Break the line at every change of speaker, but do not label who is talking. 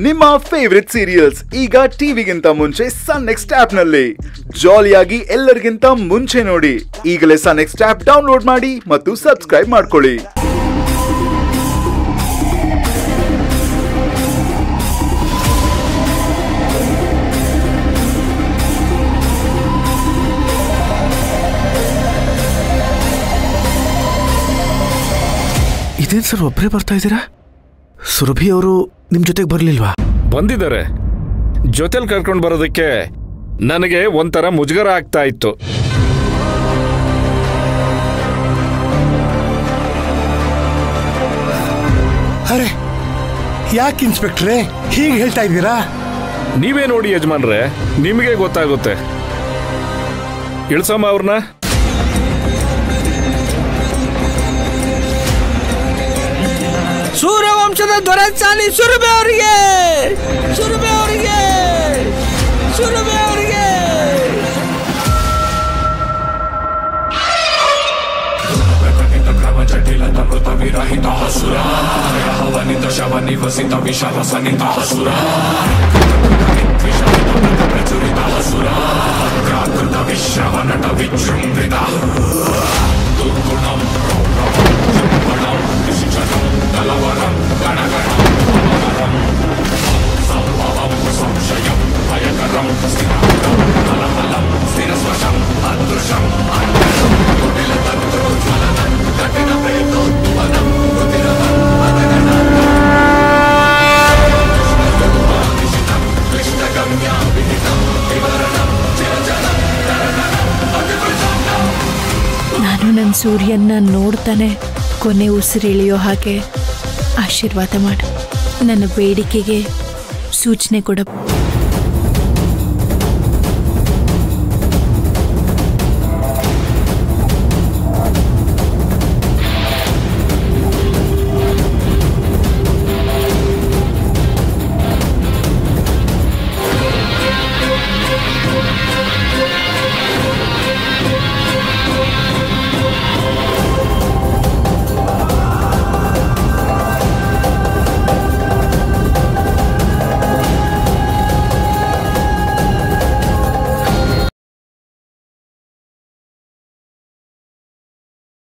ನಿಮ್ಮ favourite serials ಈಗ ಟಿವಿಗಿಂತ ಮುಂಚೆ ಸನ್ ನೆಕ್ಸ್ಟ್ ಆಪ್ ನಲ್ಲಿ ಜಾಲಿಯಾಗಿ ಎಲ್ಲರಿಗಿಂತ ಮುಂಚೆ ನೋಡಿ. ಈಗಲೇ ಸನ್ ನೆಕ್ಸ್ಟ್ ಆಪ್ ಡೌನ್ಲೋಡ್ ಮಾಡಿ ಮತ್ತು ಸಬ್ಸ್ಕ್ರೈಬ್ ಮಾಡ್ಕೊಳ್ಳಿ.
ಇದೇನ್ ಸರ್ ಒಬ್ಬರೇ ಬರ್ತಾ ಇದ್ದೀರಾ? ಸುರಭಿ ಅವರು ನಿಮ್ ಜೊತೆಗೆ ಬರ್ಲಿಲ್ವಾ?
ಬಂದಿದ್ದಾರೆ. ಜೊತೆಲಿ ಕರ್ಕೊಂಡು ಬರೋದಕ್ಕೆ ನನಗೆ ಒಂಥರ ಮುಜುಗರ ಆಗ್ತಾ ಇತ್ತು.
ಅರೆ ಯಾಕೆ ಇನ್ಸ್ಪೆಕ್ಟ್ರೇ ಹೀಗೆ ಹೇಳ್ತಾ ಇದ್ದೀರಾ?
ನೀವೇ ನೋಡಿ ಯಜಮಾನ್ರೆ, ನಿಮಗೆ ಗೊತ್ತಾಗುತ್ತೆ. ಇಳ್ಸಮ್ಮ ಅವ್ರನ್ನ.
ಸೂರ್ಯವಂಶದ ದೊರೆಸಾಲಿ ಸುರಭಿ ಅವರಿಗೆ, ಸುರಭಿ ಅವರಿಗೆ, ಸುರಭಿ ಅವರಿಗೆ.
ನಾನು ನನ್ನ ಸೂರ್ಯನ್ನ ನೋಡ್ತಾನೆ ಕೊನೆ ಉಸಿರಿಳಿಯೋ ಹಾಗೆ ಆಶೀರ್ವಾದ ಮಾಡು. ನನ್ನ ಬೇಡಿಕೆಗೆ ಸೂಚನೆ ಕೊಡ.